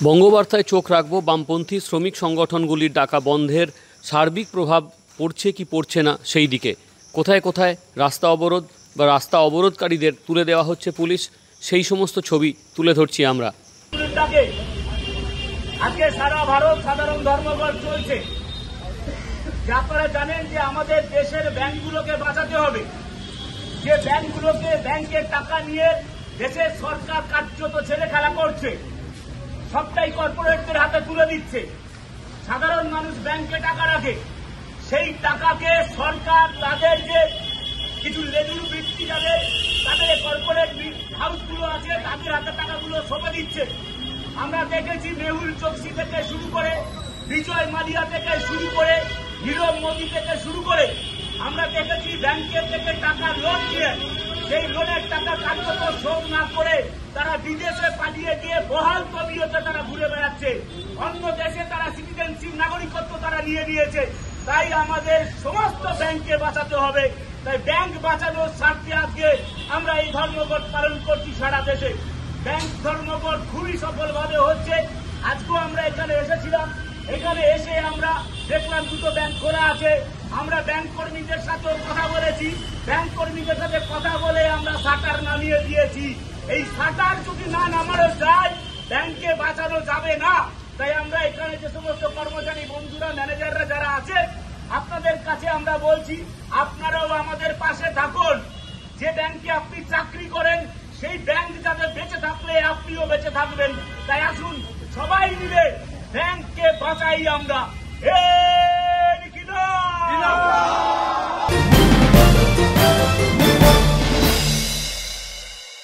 বঙ্গবার্তায় চোখ রাখব। বামপন্থী শ্রমিক সংগঠনগুলির ডাকা বন্ধের সার্বিক প্রভাব পড়ছে কি পড়ছে না সেই দিকে। কোথায় কোথায় রাস্তা অবরোধ বা রাস্তা অবরোধকারীদের তুলে দেওয়া হচ্ছে পুলিশ, সেই সমস্ত ছবি তুলে ধরছি আমরা। আজকে সারা ভারত সাধারণ ধর্মঘট চলছে। আপনারা জানেন যে আমাদের দেশের ব্যাংকগুলোকে বাঁচাতে হবে। যে ব্যাংকের টাকা নিয়ে দেশের সরকার কার্যত ছেলে খেলা করছে, সবটাই কর্পোরেটদের হাতে তুলে দিচ্ছে। সাধারণ মানুষ ব্যাংকে টাকা রাখে, সেই টাকাকে সরকার তাদের যে কিছু লেজুর বৃত্তি যাদের তাদের কর্পোরেট হাউসগুলো আছে তাদের হাতে টাকাগুলো সঁপে দিচ্ছে। আমরা দেখেছি মেহুল চোকসি থেকে শুরু করে, বিজয় মালিয়া থেকে শুরু করে, নীরব মোদী থেকে শুরু করে আমরা দেখেছি ব্যাংকের থেকে টাকা লোন দিয়ে সেই লোনের টাকা কার্যত শোধ না করে তারা বিদেশে পালিয়ে গিয়ে বহাল তবিয়তে তারা ঘুরে বেড়াচ্ছে। অন্য দেশে তারা সিটিজেনশিপ নাগরিকত্ব তারা নিয়ে নিয়েছে। তাই আমাদের সমস্ত ব্যাংককে বাঁচাতে হবে। তাই ব্যাংক বাঁচানোর স্বার্থে আজকে আমরা এই ধর্মঘট পালন করছি সারা দেশে। ব্যাংক ধর্মঘট খুবই সফলভাবে হচ্ছে। আজকেও আমরা এখানে এসেছিলাম, এখানে এসে আমরা দেখলাম দুটো ব্যাংক খোলা আছে। আমরা ব্যাংক কর্মীদের সাথেও কথা বলেছি, ব্যাংক কর্মীদের সাথে কথা বলে আমরা শাটার নামিয়ে দিয়েছি। এই শাটার যদি না নামানো যায় ব্যাংকে বাঁচানো যাবে না। তাই আমরা এখানে যে সমস্ত কর্মচারী বন্ধুরা, ম্যানেজাররা যারা আছে, আপনাদের কাছে আমরা বলছি আপনারাও আমাদের পাশে থাকুন। যে ব্যাংকে আপনি চাকরি করেন সেই ব্যাংক যাতে বেঁচে থাকলে আপনিও বেঁচে থাকবেন। তাই আসুন সবাই মিলে ব্যাংককে বাঁচাই আমরা।